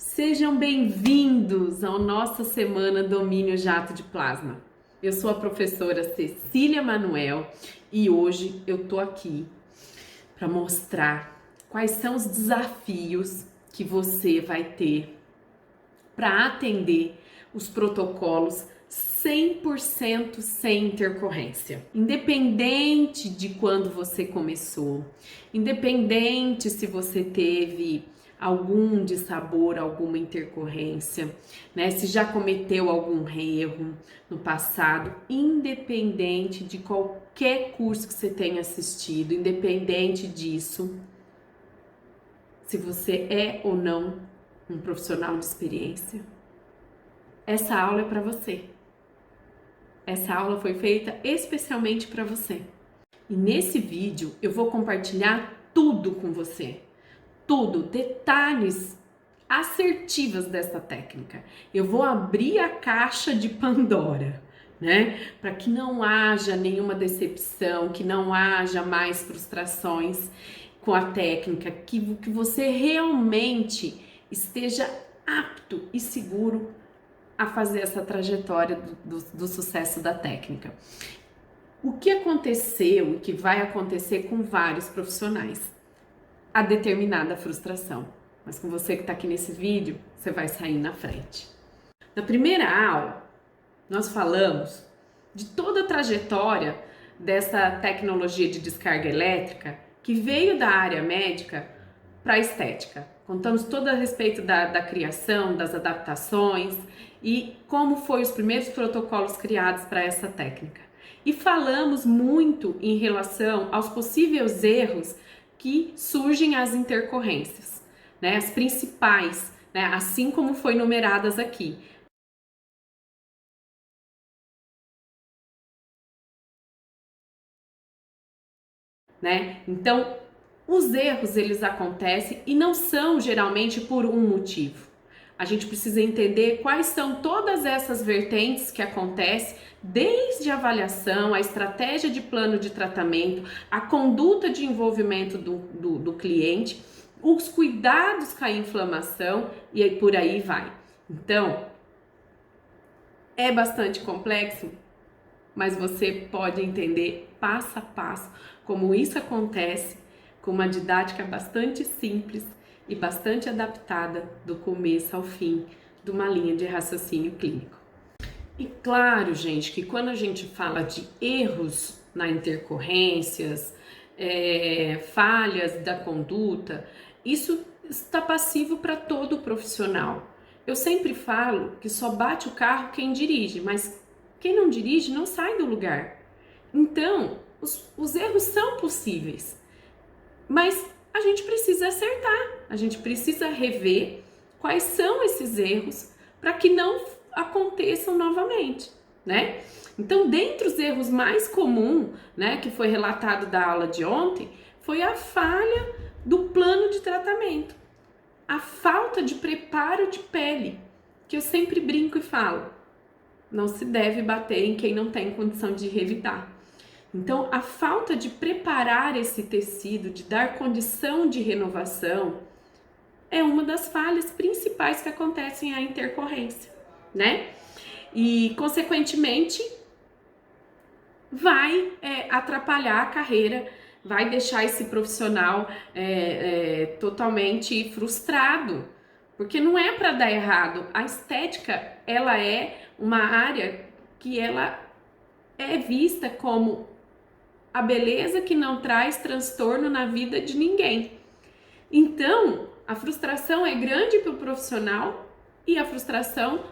Sejam bem-vindos à nossa semana Domínio Jato de Plasma. Eu sou a professora Cecília Manuel e hoje eu tô aqui para mostrar quais são os desafios que você vai ter para atender os protocolos 100% sem intercorrência. Independente de quando você começou, independente se você teve algum dissabor, alguma intercorrência, né? Se já cometeu algum erro no passado, independente de qualquer curso que você tenha assistido, independente disso, se você é ou não um profissional de experiência, essa aula é para você. Essa aula foi feita especialmente para você. E nesse vídeo eu vou compartilhar tudo com você. Tudo, detalhes assertivas dessa técnica. Eu vou abrir a caixa de Pandora, né? Para que não haja nenhuma decepção, que não haja mais frustrações com a técnica, que você realmente esteja apto e seguro a fazer essa trajetória do sucesso da técnica. O que aconteceu e que vai acontecer com vários profissionais? A determinada frustração. Mas com você que está aqui nesse vídeo, você vai sair na frente. Na primeira aula, nós falamos de toda a trajetória dessa tecnologia de descarga elétrica que veio da área médica para a estética. Contamos tudo a respeito da criação, das adaptações e como foram os primeiros protocolos criados para essa técnica. E falamos muito em relação aos possíveis erros que surgem as intercorrências, né? As principais, né? Assim como foi numeradas aqui. Né? Então, os erros eles acontecem e não são geralmente por um motivo. A gente precisa entender quais são todas essas vertentes que acontecem, desde a avaliação, a estratégia de plano de tratamento, a conduta de envolvimento do cliente, os cuidados com a inflamação e aí por aí vai. Então, é bastante complexo, mas você pode entender passo a passo como isso acontece com uma didática bastante simples e bastante adaptada do começo ao fim de uma linha de raciocínio clínico. E claro, gente, que quando a gente fala de erros na intercorrências, falhas da conduta, isso está passivo para todo profissional. Eu sempre falo que só bate o carro quem dirige, mas quem não dirige não sai do lugar. Então, os erros são possíveis, mas a gente precisa acertar, a gente precisa rever quais são esses erros para que não aconteçam novamente, né? Então, dentre os erros mais comuns, né, que foi relatado da aula de ontem, foi a falha do plano de tratamento, a falta de preparo de pele, que eu sempre brinco e falo, não se deve bater em quem não tem condição de revidar. Então, a falta de preparar esse tecido, de dar condição de renovação, é uma das falhas principais que acontecem à intercorrência, né? E, consequentemente, vai atrapalhar a carreira, vai deixar esse profissional totalmente frustrado, porque não é para dar errado. A estética, ela é uma área que ela é vista como a beleza que não traz transtorno na vida de ninguém. Então, a frustração é grande para o profissional e a frustração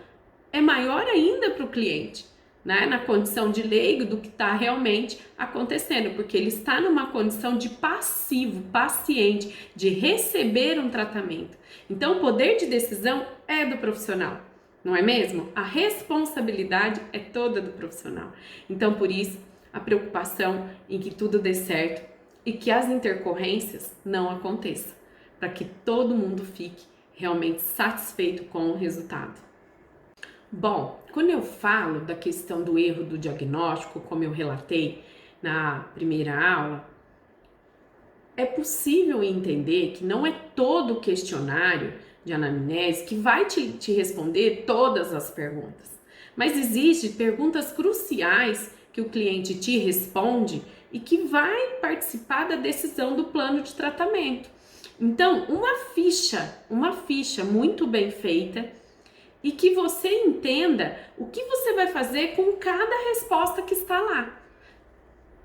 é maior ainda para o cliente, né? Na condição de leigo do que está realmente acontecendo, porque ele está numa condição de passivo, paciente, de receber um tratamento. Então, o poder de decisão é do profissional, não é mesmo? A responsabilidade é toda do profissional. Então, por isso, a preocupação em que tudo dê certo e que as intercorrências não aconteçam, para que todo mundo fique realmente satisfeito com o resultado. Bom, quando eu falo da questão do erro do diagnóstico, como eu relatei na primeira aula, é possível entender que não é todo questionário de anamnese, que vai te responder todas as perguntas. Mas existem perguntas cruciais que o cliente te responde e que vai participar da decisão do plano de tratamento. Então, uma ficha muito bem feita e que você entenda o que você vai fazer com cada resposta que está lá.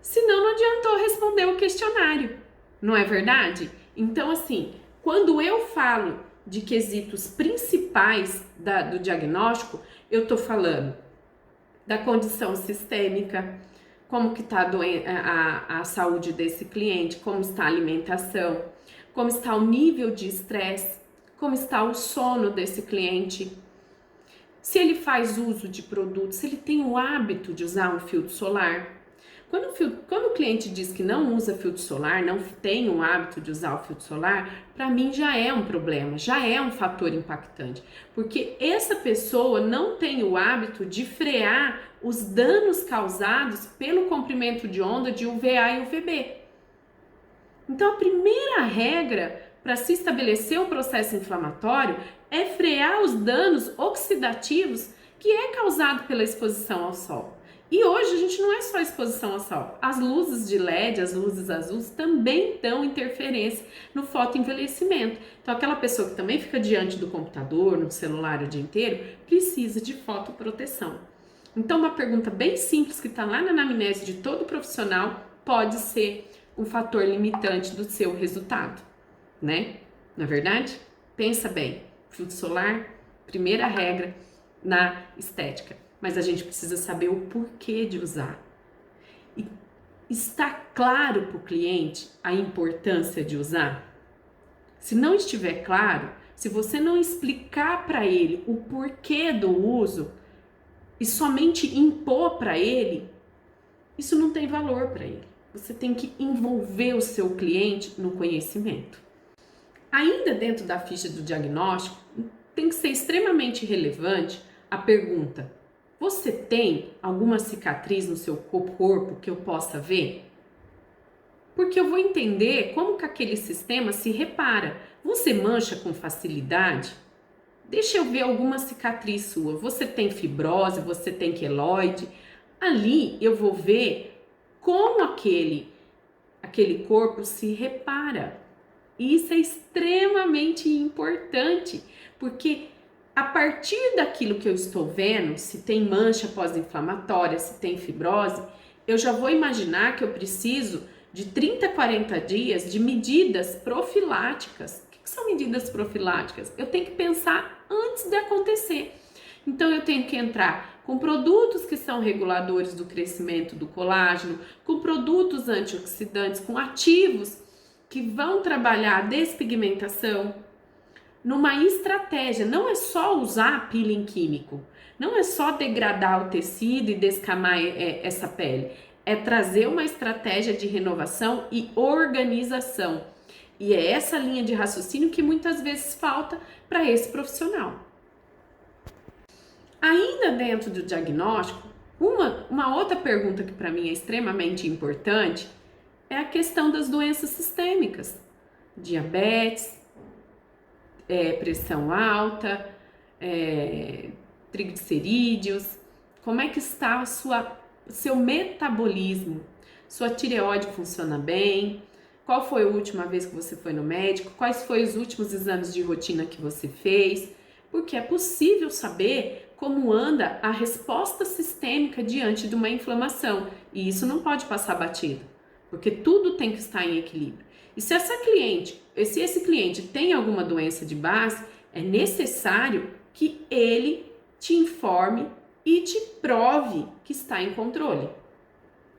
Senão não adiantou responder o questionário, não é verdade? Então, assim, quando eu falo de quesitos principais do diagnóstico, eu estou falando da condição sistêmica, como que está a saúde desse cliente, como está a alimentação, como está o nível de estresse, como está o sono desse cliente, se ele faz uso de produtos, se ele tem o hábito de usar um filtro solar. Quando o cliente diz que não usa filtro solar, não tem o hábito de usar o filtro solar, para mim já é um problema, já é um fator impactante, porque essa pessoa não tem o hábito de frear os danos causados pelo comprimento de onda de UVA e UVB. Então, a primeira regra para se estabelecer um processo inflamatório é frear os danos oxidativos que é causado pela exposição ao sol. E hoje a gente não é só exposição ao sol. As luzes de LED, as luzes azuis também dão interferência no fotoenvelhecimento. Então aquela pessoa que também fica diante do computador, no celular o dia inteiro, precisa de fotoproteção. Então uma pergunta bem simples que está lá na anamnese de todo profissional pode ser um fator limitante do seu resultado, né? Não é verdade? Pensa bem, filtro solar, primeira regra na estética. Mas a gente precisa saber o porquê de usar. E está claro para o cliente a importância de usar? Se não estiver claro, se você não explicar para ele o porquê do uso e somente impor para ele, isso não tem valor para ele. Você tem que envolver o seu cliente no conhecimento. Ainda dentro da ficha do diagnóstico, tem que ser extremamente relevante a pergunta: você tem alguma cicatriz no seu corpo que eu possa ver? Porque eu vou entender como que aquele sistema se repara. Você mancha com facilidade? Deixa eu ver alguma cicatriz sua. Você tem fibrose? Você tem queloide? Ali eu vou ver como aquele corpo se repara. E isso é extremamente importante, porque a partir daquilo que eu estou vendo, se tem mancha pós-inflamatória, se tem fibrose, eu já vou imaginar que eu preciso de 30 a 40 dias de medidas profiláticas. O que são medidas profiláticas? Eu tenho que pensar antes de acontecer. Então eu tenho que entrar com produtos que são reguladores do crescimento do colágeno, com produtos antioxidantes, com ativos que vão trabalhar a despigmentação, numa estratégia. Não é só usar peeling químico, não é só degradar o tecido e descamar essa pele, é trazer uma estratégia de renovação e organização. E é essa linha de raciocínio que muitas vezes falta para esse profissional. Ainda dentro do diagnóstico, uma outra pergunta que para mim é extremamente importante é a questão das doenças sistêmicas, diabetes, pressão alta, triglicerídeos, como é que está seu metabolismo, sua tireoide funciona bem, qual foi a última vez que você foi no médico, quais foram os últimos exames de rotina que você fez, porque é possível saber como anda a resposta sistêmica diante de uma inflamação, e isso não pode passar batido, porque tudo tem que estar em equilíbrio. E se esse cliente tem alguma doença de base, é necessário que ele te informe e te prove que está em controle.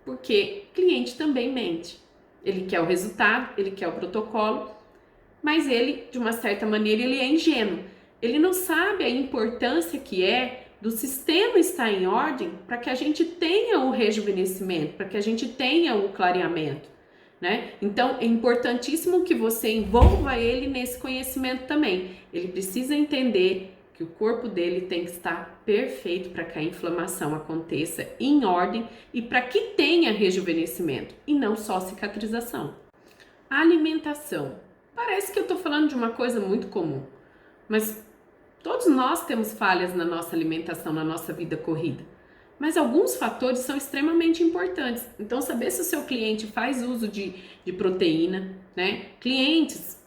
Porque cliente também mente. Ele quer o resultado, ele quer o protocolo, mas ele, de uma certa maneira, ele é ingênuo. Ele não sabe a importância que é do sistema estar em ordem para que a gente tenha o rejuvenescimento, para que a gente tenha o clareamento, né? Então, é importantíssimo que você envolva ele nesse conhecimento também. Ele precisa entender que o corpo dele tem que estar perfeito para que a inflamação aconteça em ordem e para que tenha rejuvenescimento e não só cicatrização. A alimentação. Parece que eu estou falando de uma coisa muito comum, Mas todos nós temos falhas na nossa alimentação, na nossa vida corrida. Mas alguns fatores são extremamente importantes. Então, saber se o seu cliente faz uso de proteína, né? Clientes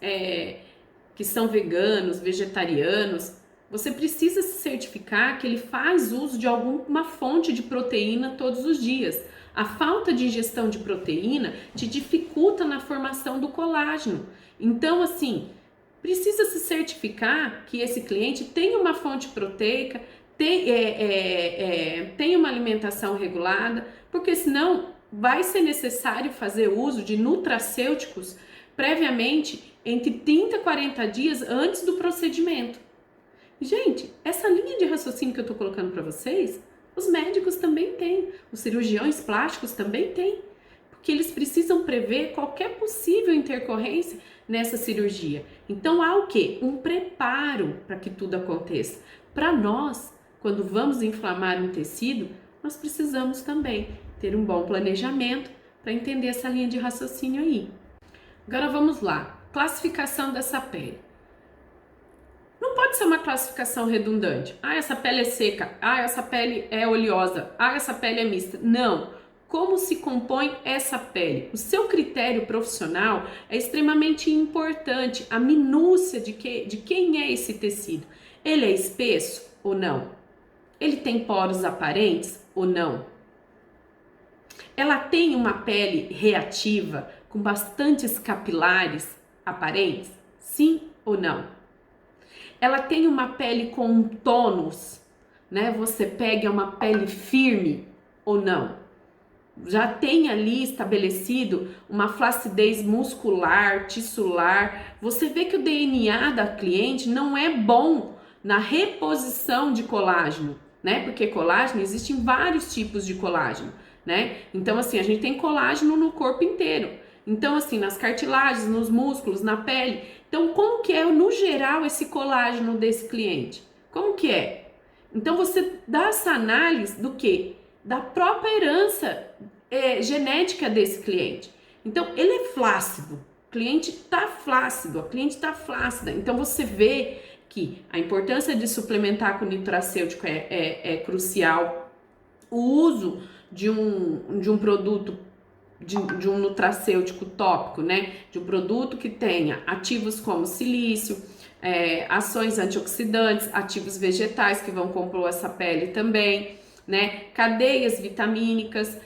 que são veganos, vegetarianos, você precisa se certificar que ele faz uso de alguma fonte de proteína todos os dias. A falta de ingestão de proteína te dificulta na formação do colágeno. Então, assim, precisa se certificar que esse cliente tem uma fonte proteica, tem uma alimentação regulada, porque senão vai ser necessário fazer uso de nutracêuticos previamente entre 30 e 40 dias antes do procedimento. Gente, essa linha de raciocínio que eu tô colocando para vocês, os médicos também têm, os cirurgiões plásticos também têm, porque eles precisam prever qualquer possível intercorrência nessa cirurgia. Então há o quê? Um preparo para que tudo aconteça. Para nós, quando vamos inflamar um tecido, nós precisamos também ter um bom planejamento para entender essa linha de raciocínio aí. Agora vamos lá, classificação dessa pele. Não pode ser uma classificação redundante. Ah, essa pele é seca. Ah, essa pele é oleosa. Ah, essa pele é mista. Não. Como se compõe essa pele? O seu critério profissional é extremamente importante. A minúcia de quem é esse tecido. Ele é espesso ou não? Ele tem poros aparentes ou não? Ela tem uma pele reativa com bastantes capilares aparentes? Sim ou não? Ela tem uma pele com um tônus, né? Você pega uma pele firme ou não? Já tem ali estabelecido uma flacidez muscular, tissular. Você vê que o DNA da cliente não é bom na reposição de colágeno, né? Porque colágeno, existem vários tipos de colágeno, né? Então, assim, a gente tem colágeno no corpo inteiro. Então, assim, nas cartilagens, nos músculos, na pele. Então, como que é, no geral, esse colágeno desse cliente? Como que é? Então, você dá essa análise do quê? Da própria herança genética desse cliente. Então, ele é flácido. O cliente está flácido, a cliente está flácida. Então, você vê que a importância de suplementar com nutracêutico é crucial. O uso de um produto de um nutracêutico tópico, né? De um produto que tenha ativos como silício, ações antioxidantes, ativos vegetais que vão compor essa pele também, né? Cadeias vitamínicas,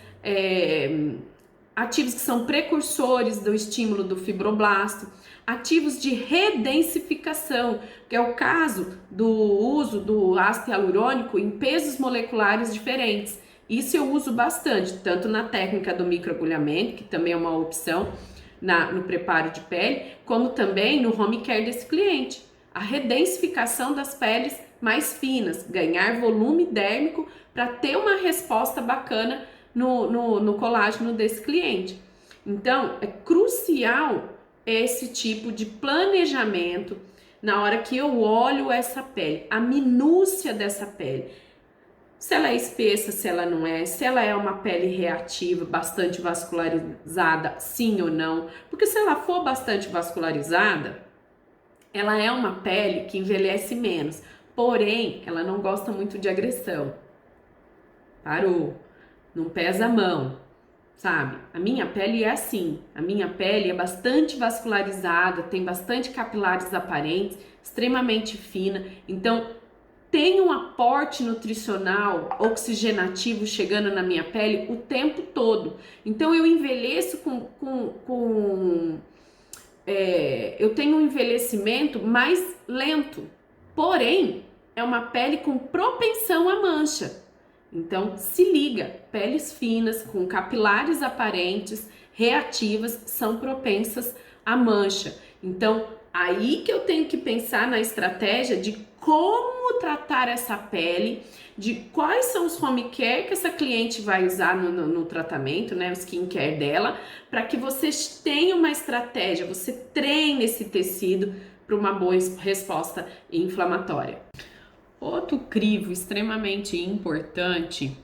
ativos que são precursores do estímulo do fibroblasto, ativos de redensificação, que é o caso do uso do ácido hialurônico em pesos moleculares diferentes. Isso eu uso bastante, tanto na técnica do microagulhamento, que também é uma opção no preparo de pele, como também no home care desse cliente. A redensificação das peles mais finas, ganhar volume dérmico para ter uma resposta bacana no colágeno desse cliente. Então, é crucial esse tipo de planejamento na hora que eu olho essa pele, a minúcia dessa pele. Se ela é espessa, se ela não é, se ela é uma pele reativa, bastante vascularizada, sim ou não. Porque se ela for bastante vascularizada, ela é uma pele que envelhece menos. Porém, ela não gosta muito de agressão. Parou. Não pesa a mão, sabe? A minha pele é assim. A minha pele é bastante vascularizada, tem bastante capilares aparentes, extremamente fina. Então, tem um aporte nutricional oxigenativo chegando na minha pele o tempo todo. Então eu envelheço eu tenho um envelhecimento mais lento. Porém, é uma pele com propensão à mancha. Então se liga, peles finas com capilares aparentes, reativas, são propensas à mancha. Então aí que eu tenho que pensar na estratégia de como tratar essa pele, de quais são os home care que essa cliente vai usar no tratamento, né, o skincare dela, para que você tenha uma estratégia, você treine esse tecido para uma boa resposta inflamatória. Outro crivo extremamente importante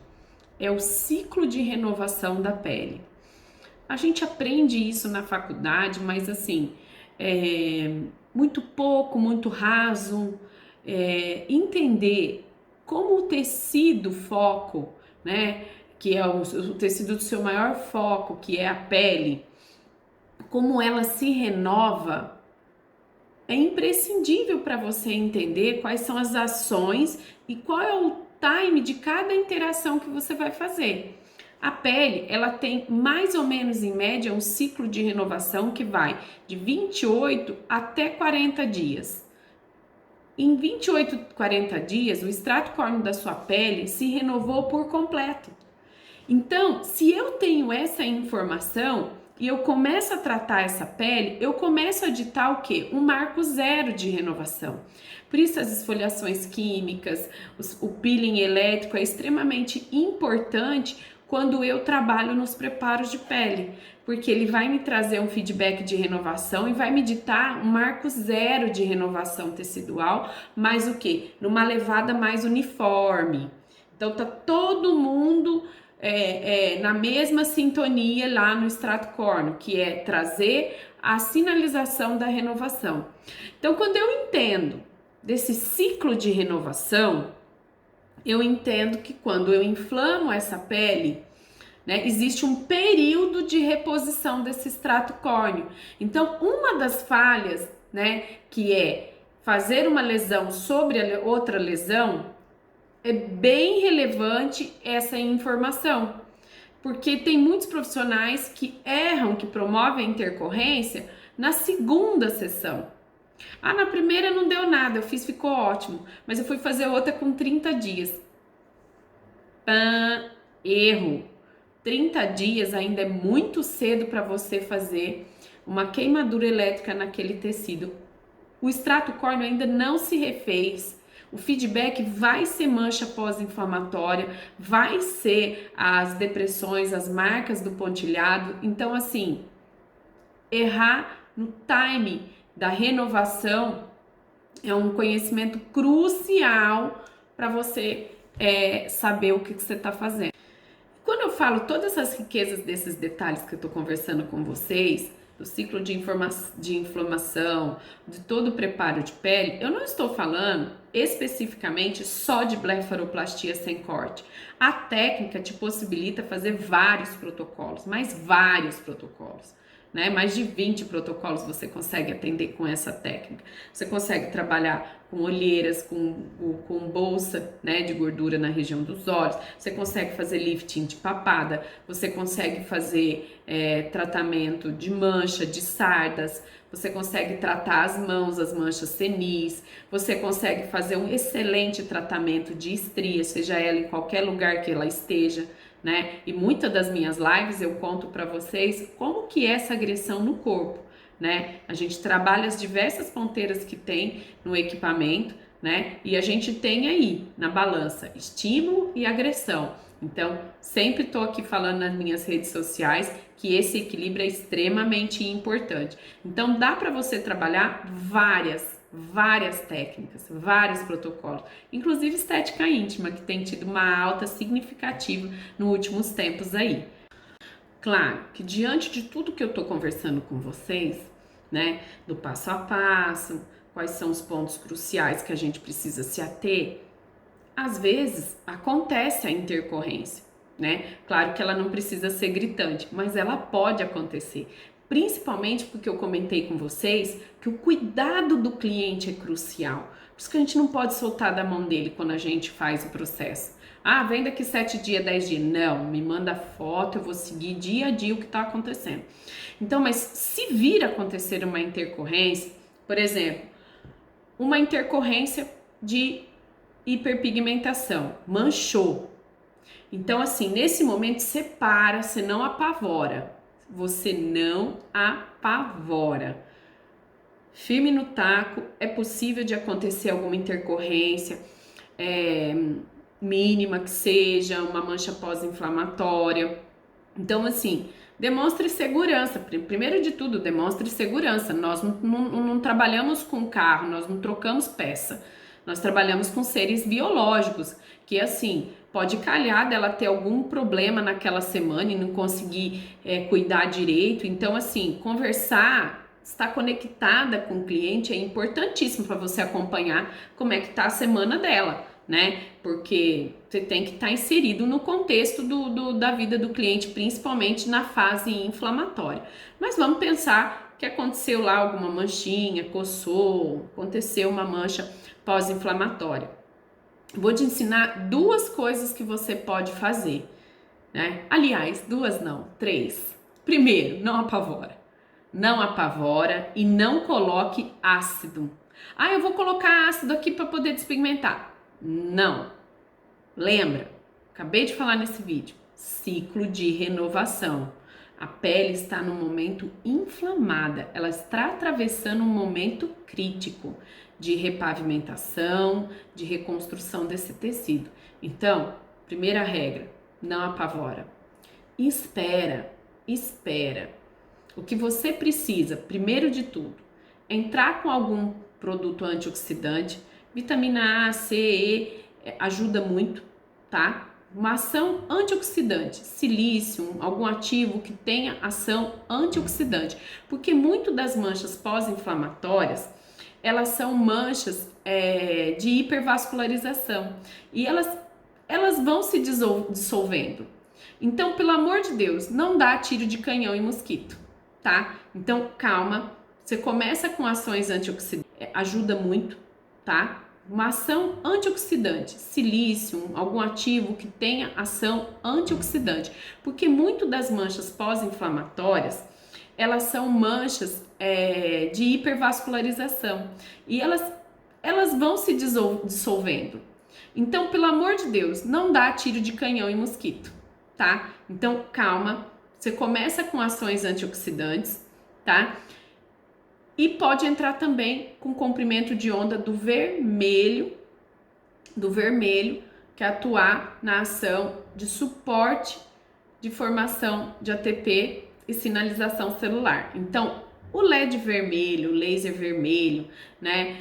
é o ciclo de renovação da pele. A gente aprende isso na faculdade, mas assim, muito pouco, muito raso, entender como o tecido foco, né, que é o tecido do seu maior foco, que é a pele, como ela se renova, é imprescindível para você entender quais são as ações e qual é o time de cada interação que você vai fazer. A pele, ela tem mais ou menos em média um ciclo de renovação que vai de 28 até 40 dias. Em 28, 40 dias, o extrato córneo da sua pele se renovou por completo. Então, se eu tenho essa informação e eu começo a tratar essa pele, eu começo a ditar o quê? Um marco zero de renovação. Por isso as esfoliações químicas, o peeling elétrico é extremamente importante quando eu trabalho nos preparos de pele, porque ele vai me trazer um feedback de renovação e vai me ditar um marco zero de renovação tecidual, mas o quê? Numa levada mais uniforme. Então tá todo mundo na mesma sintonia lá no extrato córneo, que é trazer a sinalização da renovação. Então, quando eu entendo desse ciclo de renovação, eu entendo que quando eu inflamo essa pele, né, existe um período de reposição desse extrato córneo. Então, uma das falhas, né, que é fazer uma lesão sobre a outra lesão, é bem relevante essa informação, porque tem muitos profissionais que erram, que promovem a intercorrência na segunda sessão. Ah, na primeira não deu nada, eu fiz, ficou ótimo, mas eu fui fazer outra com 30 dias. Erro. 30 dias ainda é muito cedo para você fazer uma queimadura elétrica naquele tecido. O extrato córneo ainda não se refez. O feedback vai ser mancha pós-inflamatória, vai ser as depressões, as marcas do pontilhado. Então, assim, errar no time da renovação é um conhecimento crucial para você saber o que você está fazendo. Quando eu falo todas essas riquezas desses detalhes que eu estou conversando com vocês, do ciclo de inflamação, de todo o preparo de pele, eu não estou falando especificamente só de blefaroplastia sem corte. A técnica te possibilita fazer vários protocolos, mas vários protocolos. Né? Mais de 20 protocolos você consegue atender com essa técnica. Você consegue trabalhar com olheiras, com bolsa, né, de gordura na região dos olhos. Você consegue fazer lifting de papada. Você consegue fazer tratamento de mancha, de sardas. Você consegue tratar as mãos, as manchas senis. Você consegue fazer um excelente tratamento de estria, seja ela em qualquer lugar que ela esteja. Né? E muitas das minhas lives eu conto para vocês como que é essa agressão no corpo, né? A gente trabalha as diversas ponteiras que tem no equipamento, né? E a gente tem aí na balança estímulo e agressão. Então, sempre tô aqui falando nas minhas redes sociais que esse equilíbrio é extremamente importante. Então, dá para você trabalhar várias técnicas, vários protocolos, inclusive estética íntima, que tem tido uma alta significativa nos últimos tempos aí. Claro que diante de tudo que eu tô conversando com vocês, né, do passo a passo, quais são os pontos cruciais que a gente precisa se ater, às vezes acontece a intercorrência, né? Claro que ela não precisa ser gritante, mas ela pode acontecer. Principalmente porque eu comentei com vocês que o cuidado do cliente é crucial. Por isso que a gente não pode soltar da mão dele quando a gente faz o processo. Ah, vem daqui 7 dias, 10 dias. Não, me manda foto, eu vou seguir dia a dia o que está acontecendo. Então, mas se vir acontecer uma intercorrência, por exemplo, uma intercorrência de hiperpigmentação, manchou. Então, assim, nesse momento, separa, você não apavora. Você não apavora. Firme no taco, é possível de acontecer alguma intercorrência, mínima que seja, uma mancha pós-inflamatória. Então, assim, demonstre segurança. Primeiro de tudo, demonstre segurança. Nós não trabalhamos com carro, nós não trocamos peça. Nós trabalhamos com seres biológicos, que assim, pode calhar dela ter algum problema naquela semana e não conseguir cuidar direito. Então, assim, conversar estar conectada com o cliente é importantíssimo para você acompanhar como é que tá a semana dela, né? Porque você tem que estar inserido no contexto da vida do cliente, principalmente na fase inflamatória. Mas vamos pensar que aconteceu lá alguma manchinha, coçou, aconteceu uma mancha pós-inflamatória. Vou te ensinar duas coisas que você pode fazer, né? Aliás, duas não, três. Primeiro, não apavora. Não apavora e não coloque ácido. Ah, eu vou colocar ácido aqui para poder despigmentar. Não. Lembra? Acabei de falar nesse vídeo. Ciclo de renovação. A pele está num momento inflamada. Ela está atravessando um momento crítico de repavimentação, de reconstrução desse tecido. Então, primeira regra, não apavora. Espera. O que você precisa, primeiro de tudo, é entrar com algum produto antioxidante, vitamina A, C, E, ajuda muito, tá? Uma ação antioxidante, silício, algum ativo que tenha ação antioxidante, porque muito das manchas pós-inflamatórias, elas são manchas de hipervascularização e elas vão se dissolvendo. Então, pelo amor de Deus, não dá tiro de canhão em mosquito, tá? Então, calma, você começa com ações antioxidantes, ajuda muito, tá? Uma ação antioxidante, silício, algum ativo que tenha ação antioxidante, porque muito das manchas pós-inflamatórias, elas são manchas de hipervascularização e elas vão se dissolvendo. Então, pelo amor de Deus, não dá tiro de canhão em mosquito, tá? Então, calma, você começa com ações antioxidantes, tá? E pode entrar também com comprimento de onda do vermelho, que é atuar na ação de suporte de formação de ATP e sinalização celular. Então, o LED vermelho, o laser vermelho, né?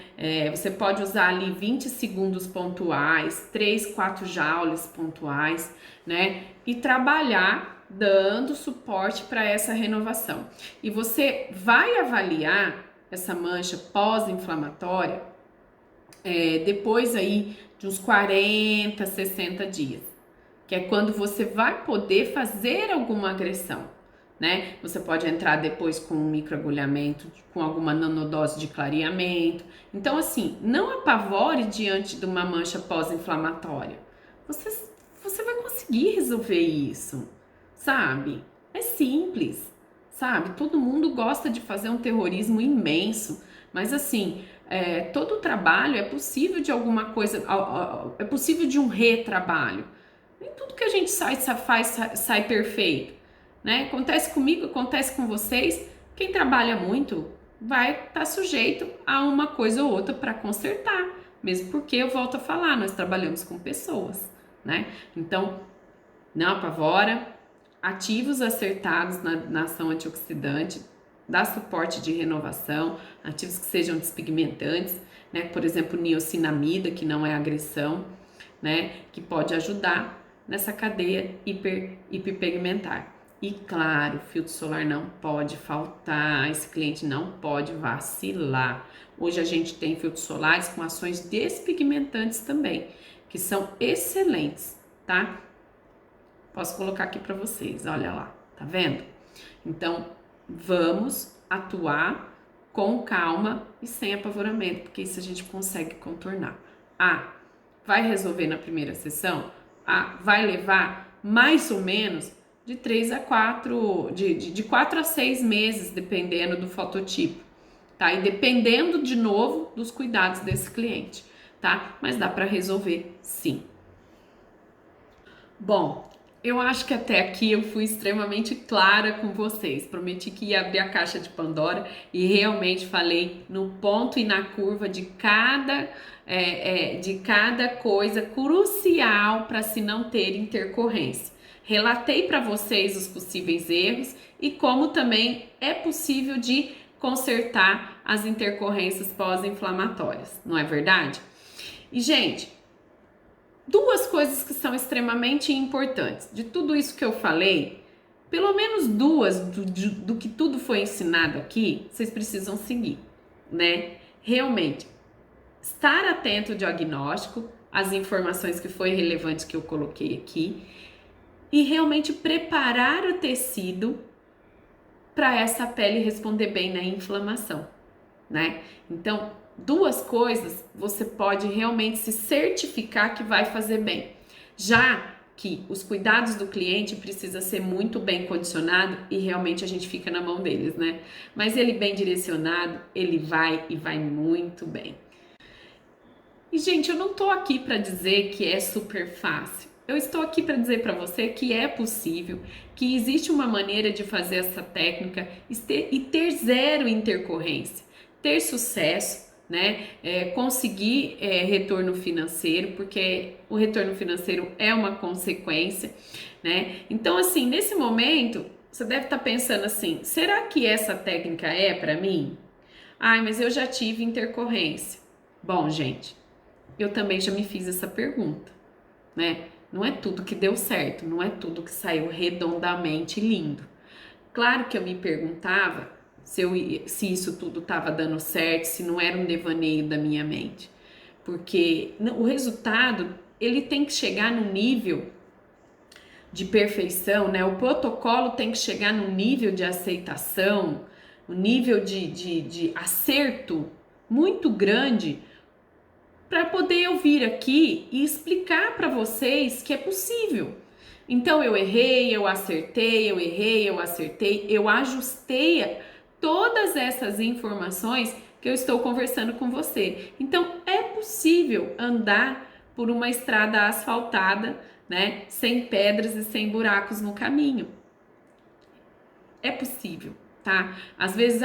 Você pode usar ali 20 segundos pontuais, 3, 4 joules pontuais, né? E trabalhar dando suporte para essa renovação. E você vai avaliar essa mancha pós-inflamatória depois aí de uns 40, 60 dias, que é quando você vai poder fazer alguma agressão, né? Você pode entrar depois com um microagulhamento, com alguma nanodose de clareamento. Então, assim, não apavore diante de uma mancha pós-inflamatória. Você vai conseguir resolver isso, sabe? É simples, sabe? Todo mundo gosta de fazer um terrorismo imenso, mas assim, todo trabalho é possível de alguma coisa, é possível de um retrabalho. Nem tudo que a gente sai perfeito, né? Acontece comigo, acontece com vocês. Quem trabalha muito vai estar sujeito a uma coisa ou outra para consertar, mesmo porque eu volto a falar, nós trabalhamos com pessoas, né? Então, não apavora, ativos acertados na ação antioxidante, dá suporte de renovação, ativos que sejam despigmentantes, né? Por exemplo, niacinamida, que não é agressão, né? Que pode ajudar nessa cadeia hiperpigmentar. E claro, filtro solar não pode faltar, esse cliente não pode vacilar. Hoje a gente tem filtros solares com ações despigmentantes também, que são excelentes, tá? Posso colocar aqui para vocês, olha lá, tá vendo? Então, vamos atuar com calma e sem apavoramento, porque isso a gente consegue contornar. Vai resolver na primeira sessão? Vai levar mais ou menos de 3 a 4, de 4 a 6 meses, dependendo do fototipo, tá? E dependendo, de novo, dos cuidados desse cliente, tá? Mas dá para resolver sim. Bom, eu acho que até aqui eu fui extremamente clara com vocês. Prometi que ia abrir a caixa de Pandora e realmente falei no ponto e na curva de cada coisa crucial para se não ter intercorrência. Relatei para vocês os possíveis erros e como também é possível de consertar as intercorrências pós-inflamatórias, não é verdade? E, gente, duas coisas que são extremamente importantes. De tudo isso que eu falei, pelo menos duas do que tudo foi ensinado aqui, vocês precisam seguir, né? Realmente, estar atento ao diagnóstico, as informações que foi relevante que eu coloquei aqui, e realmente preparar o tecido para essa pele responder bem na inflamação, né? Então, duas coisas você pode realmente se certificar que vai fazer bem. Já que os cuidados do cliente precisa ser muito bem condicionado e realmente a gente fica na mão deles, né? Mas ele bem direcionado, ele vai e vai muito bem. E gente, eu não tô aqui para dizer que é super fácil. Eu estou aqui para dizer para você que é possível, que existe uma maneira de fazer essa técnica e ter zero intercorrência, ter sucesso, né? Conseguir retorno financeiro, porque o retorno financeiro é uma consequência, né? Então, assim, nesse momento, você deve estar pensando assim: será que essa técnica é para mim? Ai, mas eu já tive intercorrência. Bom, gente, eu também já me fiz essa pergunta, né? Não é tudo que deu certo, não é tudo que saiu redondamente lindo. Claro que eu me perguntava se isso tudo estava dando certo, se não era um devaneio da minha mente. Porque o resultado, ele tem que chegar no nível de perfeição, né? O protocolo tem que chegar no nível de aceitação, um nível de acerto muito grande para poder eu vir aqui e explicar para vocês que é possível. Então eu errei, eu acertei, eu errei, eu acertei, eu ajustei todas essas informações que eu estou conversando com você. Então é possível andar por uma estrada asfaltada, né, sem pedras e sem buracos no caminho. É possível, tá? Às vezes,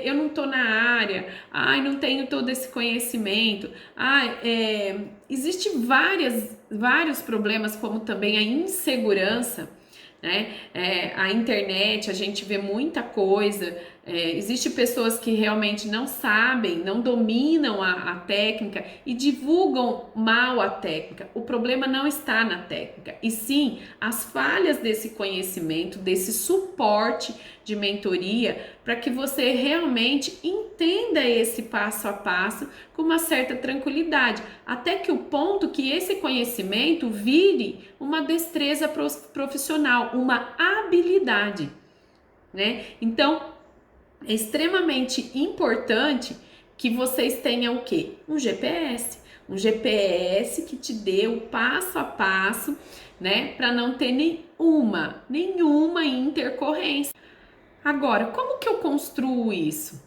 eu não tô na área, não tenho todo esse conhecimento, existe vários problemas, como também a insegurança, né? A internet, a gente vê muita coisa, existe pessoas que realmente não sabem, não dominam a técnica e divulgam mal a técnica. O problema não está na técnica, e sim as falhas desse conhecimento, desse suporte de mentoria, para que você realmente entenda esse passo a passo com uma certa tranquilidade, até que o ponto que esse conhecimento vire uma destreza profissional, uma habilidade, né? Então, é extremamente importante que vocês tenham o quê? Um GPS. Um GPS que te dê o passo a passo, né? Para não ter nenhuma intercorrência. Agora, como que eu construo isso?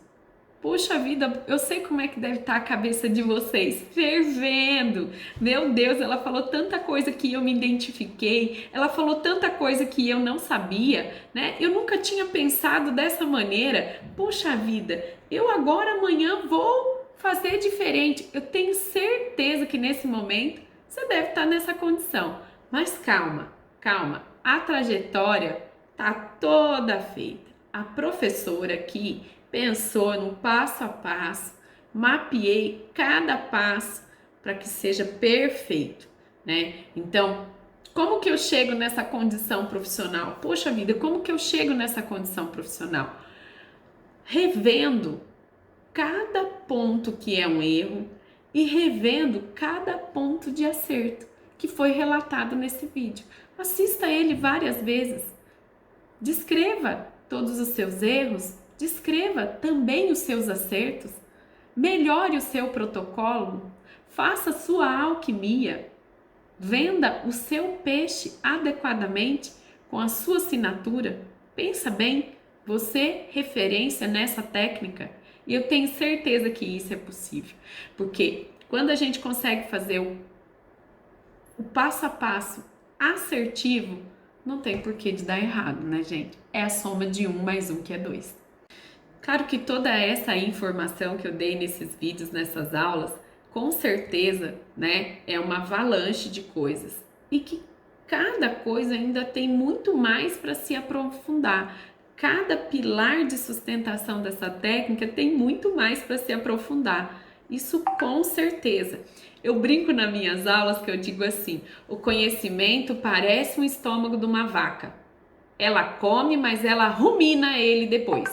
Poxa vida, eu sei como é que deve estar a cabeça de vocês, fervendo. Meu Deus, ela falou tanta coisa que eu me identifiquei, ela falou tanta coisa que eu não sabia, né? Eu nunca tinha pensado dessa maneira. Poxa vida, eu agora amanhã vou fazer diferente. Eu tenho certeza que nesse momento você deve estar nessa condição. Mas calma, calma. A trajetória tá toda feita. A professora aqui pensou no passo a passo, mapeei cada passo para que seja perfeito, né? Então, como que eu chego nessa condição profissional? Poxa vida, como que eu chego nessa condição profissional? Revendo cada ponto que é um erro e revendo cada ponto de acerto que foi relatado nesse vídeo. Assista ele várias vezes. Descreva todos os seus erros, descreva também os seus acertos, melhore o seu protocolo, faça sua alquimia, venda o seu peixe adequadamente com a sua assinatura. Pensa bem, você referência nessa técnica, e eu tenho certeza que isso é possível, porque quando a gente consegue fazer o passo a passo assertivo, não tem porquê de dar errado, né, gente? É a soma de 1 mais 1, que é 2. Claro que toda essa informação que eu dei nesses vídeos, nessas aulas, com certeza, né, é uma avalanche de coisas. E que cada coisa ainda tem muito mais para se aprofundar. Cada pilar de sustentação dessa técnica tem muito mais para se aprofundar. Isso com certeza. Eu brinco nas minhas aulas que eu digo assim: o conhecimento parece um estômago de uma vaca. ela come, mas ela rumina ele depois.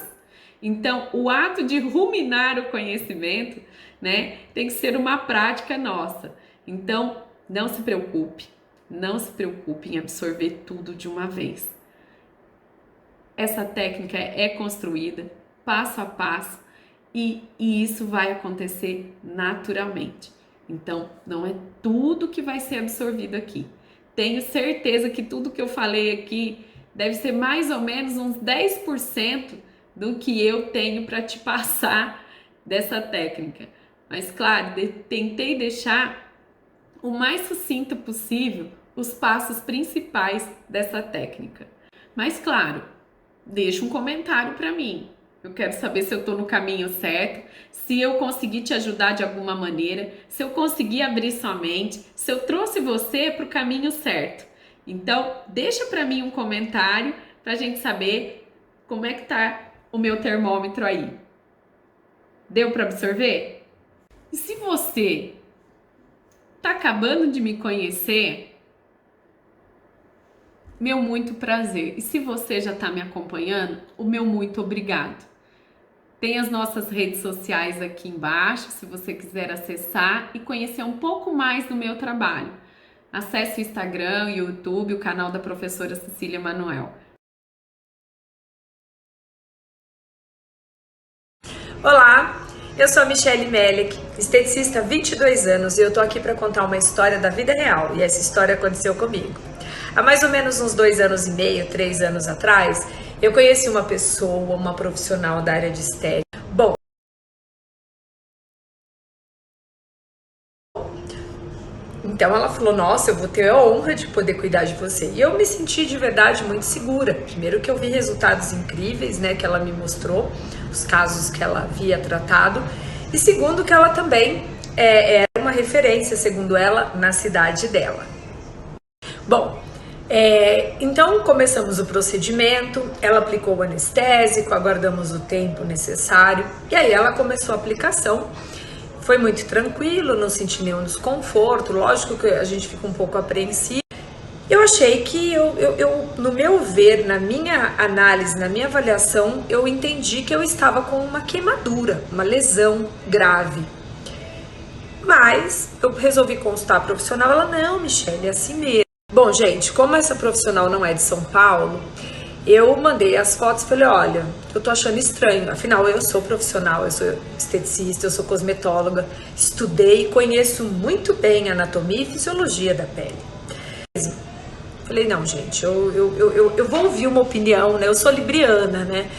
Então, o ato de ruminar o conhecimento, né, tem que ser uma prática nossa. Então, não se preocupe em absorver tudo de uma vez. Essa técnica é construída passo a passo e isso vai acontecer naturalmente. Então, não é tudo que vai ser absorvido aqui. Tenho certeza que tudo que eu falei aqui deve ser mais ou menos uns 10% do que eu tenho para te passar dessa técnica. Mas, claro, tentei deixar o mais sucinto possível os passos principais dessa técnica. Mas, claro, deixa um comentário para mim. Eu quero saber se eu estou no caminho certo, se eu consegui te ajudar de alguma maneira, se eu consegui abrir sua mente, se eu trouxe você para o caminho certo. Então, deixa para mim um comentário para a gente saber como é que tá o meu termômetro aí. Deu para absorver? E se você tá acabando de me conhecer, meu muito prazer. E se você já está me acompanhando, o meu muito obrigado. Tem as nossas redes sociais aqui embaixo, se você quiser acessar e conhecer um pouco mais do meu trabalho. Acesse o Instagram, o YouTube, o canal da professora Cecília Manuel. Olá, eu sou a Michele Melek, esteticista há 22 anos e eu tô aqui para contar uma história da vida real e essa história aconteceu comigo. Há mais ou menos uns 2 anos e meio, 3 anos atrás, eu conheci uma pessoa, uma profissional da área de estética. Bom, então ela falou, nossa, eu vou ter a honra de poder cuidar de você. E eu me senti de verdade muito segura. Primeiro que eu vi resultados incríveis, né, que ela me mostrou, os casos que ela havia tratado. E segundo que ela também era uma referência, segundo ela, na cidade dela. Bom, então começamos o procedimento, ela aplicou o anestésico, aguardamos o tempo necessário e aí ela começou a aplicação. Foi muito tranquilo, não senti nenhum desconforto, lógico que a gente fica um pouco apreensivo. Eu achei que, no meu ver, na minha análise, na minha avaliação, eu entendi que eu estava com uma queimadura, uma lesão grave. Mas eu resolvi consultar a profissional, ela, não, Michele, é assim mesmo. Bom, gente, como essa profissional não é de São Paulo, eu mandei as fotos e falei, olha, eu tô achando estranho, afinal eu sou profissional, eu sou esteticista, eu sou cosmetóloga, estudei e conheço muito bem a anatomia e fisiologia da pele. Falei, não, gente, eu vou ouvir uma opinião, né, eu sou libriana, né,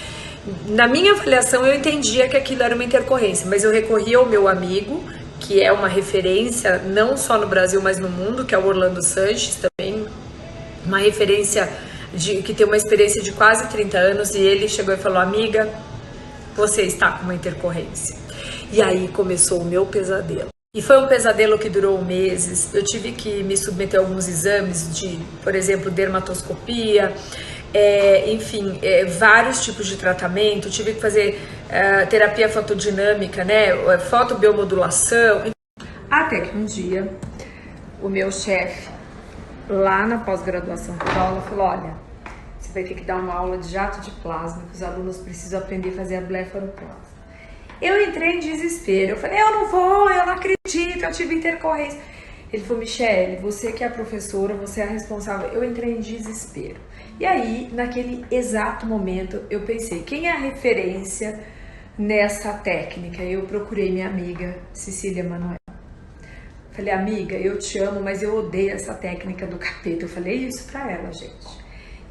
na minha avaliação eu entendia que aquilo era uma intercorrência, mas eu recorri ao meu amigo, que é uma referência não só no Brasil, mas no mundo, que é o Orlando Sanches, também uma referência que tem uma experiência de quase 30 anos, e ele chegou e falou, amiga, você está com uma intercorrência. E aí começou o meu pesadelo. E foi um pesadelo que durou meses, eu tive que me submeter a alguns exames de, por exemplo, dermatoscopia, enfim, vários tipos de tratamento, tive que fazer terapia fotodinâmica, né, fotobiomodulação. Até que um dia, o meu chefe, lá na pós-graduação por aula, falou, olha, você vai ter que dar uma aula de jato de plasma, que os alunos precisam aprender a fazer a blefaroplasma. Eu entrei em desespero, eu falei, eu não acredito, eu tive intercorrência. Ele falou, Michele, você que é a professora, você é a responsável. Eu entrei em desespero. E aí, naquele exato momento, eu pensei, quem é a referência nessa técnica? Eu procurei minha amiga, Cecília Manuel. Falei, amiga, eu te amo, mas eu odeio essa técnica do capeta. Eu falei isso pra ela, gente.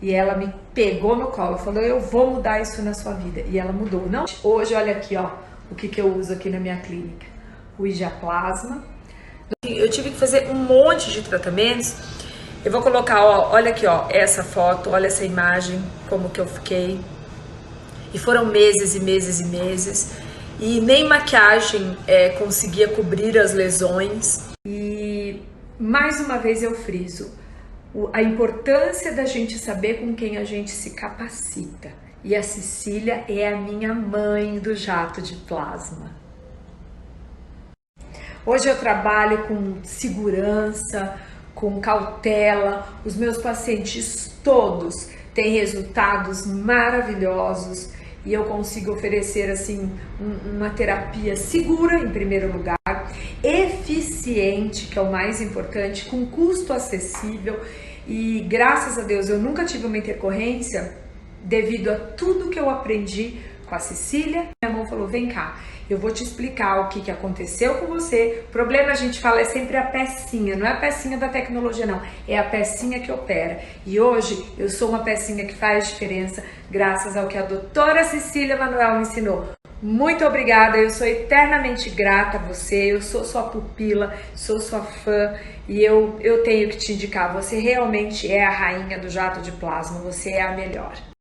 E ela me pegou no colo, falou, eu vou mudar isso na sua vida. E ela mudou. Não, hoje, olha aqui, ó, o que eu uso aqui na minha clínica. O Hidroplasma. Eu tive que fazer um monte de tratamentos. Eu vou colocar, ó, olha aqui, ó, essa foto, olha essa imagem, como que eu fiquei. E foram meses e meses e meses. E nem maquiagem conseguia cobrir as lesões. E mais uma vez eu friso a importância da gente saber com quem a gente se capacita. E a Cecília é a minha mãe do jato de plasma. Hoje eu trabalho com segurança, com cautela. Os meus pacientes todos tem resultados maravilhosos e eu consigo oferecer assim uma terapia segura em primeiro lugar, eficiente, que é o mais importante, com custo acessível e graças a Deus eu nunca tive uma intercorrência devido a tudo que eu aprendi com a Cecília. Minha mão falou, vem cá, eu vou te explicar o que aconteceu com você. O problema, a gente fala, é sempre a pecinha, não é a pecinha da tecnologia não, é a pecinha que opera. E hoje eu sou uma pecinha que faz diferença graças ao que a doutora Cecília Manuel me ensinou. Muito obrigada, eu sou eternamente grata a você, eu sou sua pupila, sou sua fã e eu tenho que te indicar, você realmente é a rainha do jato de plasma, você é a melhor.